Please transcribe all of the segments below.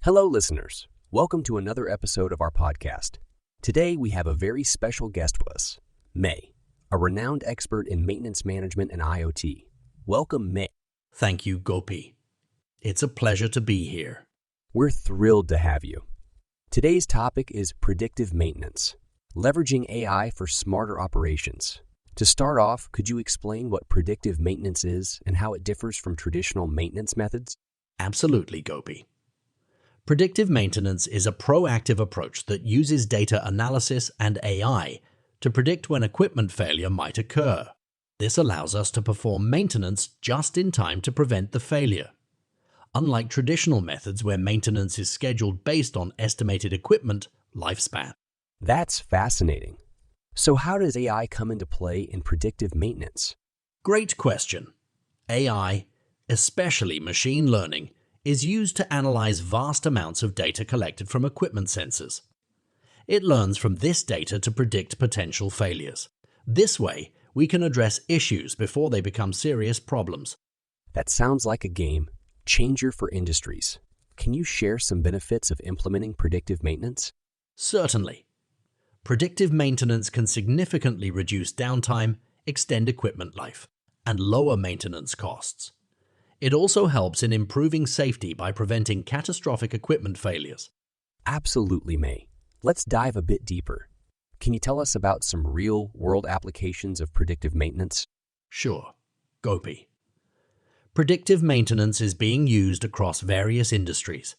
Hello, listeners. Welcome to another episode of our podcast. Today, we have a very special guest with us, May, a renowned expert in maintenance management and IoT. Welcome, May. Thank you, Gopi. It's a pleasure to be here. We're thrilled to have you. Today's topic is predictive maintenance, leveraging AI for smarter operations. To start off, could you explain what predictive maintenance is and how it differs from traditional maintenance methods? Absolutely, Gopi. Predictive maintenance is a proactive approach that uses data analysis and AI to predict when equipment failure might occur. This allows us to perform maintenance just in time to prevent the failure. Unlike traditional methods where maintenance is scheduled based on estimated equipment lifespan. That's fascinating. So how does AI come into play in predictive maintenance? Great question. AI, especially machine learning, is used to analyze vast amounts of data collected from equipment sensors. It learns from this data to predict potential failures. This way, we can address issues before they become serious problems. That sounds like a game changer for industries. Can you share some benefits of implementing predictive maintenance? Certainly. Predictive maintenance can significantly reduce downtime, extend equipment life, and lower maintenance costs. It also helps in improving safety by preventing catastrophic equipment failures. Absolutely, May. Let's dive a bit deeper. Can you tell us about some real-world applications of predictive maintenance? Sure. Gopi. Predictive maintenance is being used across various industries.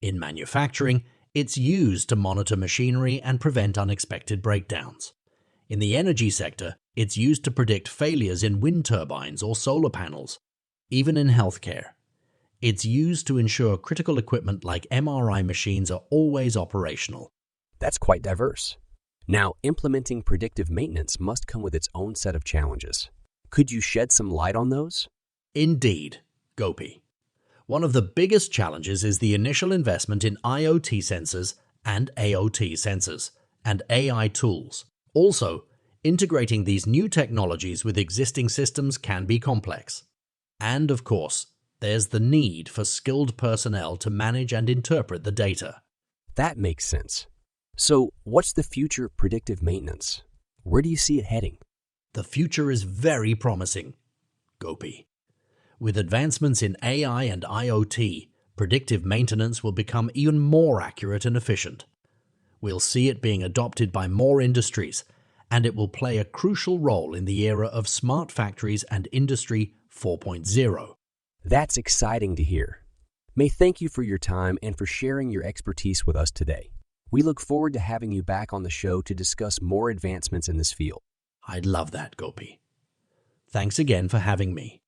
In manufacturing, it's used to monitor machinery and prevent unexpected breakdowns. In the energy sector, it's used to predict failures in wind turbines or solar panels. Even in healthcare, it's used to ensure critical equipment like MRI machines are always operational. That's quite diverse. Now, implementing predictive maintenance must come with its own set of challenges. Could you shed some light on those? Indeed, Gopi. One of the biggest challenges is the initial investment in IoT sensors and AOT sensors and AI tools. Also, integrating these new technologies with existing systems can be complex. And of course, there's the need for skilled personnel to manage and interpret the data. That makes sense. So, what's the future of predictive maintenance? Where do you see it heading? The future is very promising, Gopi. With advancements in AI and IoT, predictive maintenance will become even more accurate and efficient. We'll see it being adopted by more industries, and it will play a crucial role in the era of smart factories and Industry 4.0. That's exciting to hear. May, thank you for your time and for sharing your expertise with us today. We look forward to having you back on the show to discuss more advancements in this field. I'd love that, Gopi. Thanks again for having me.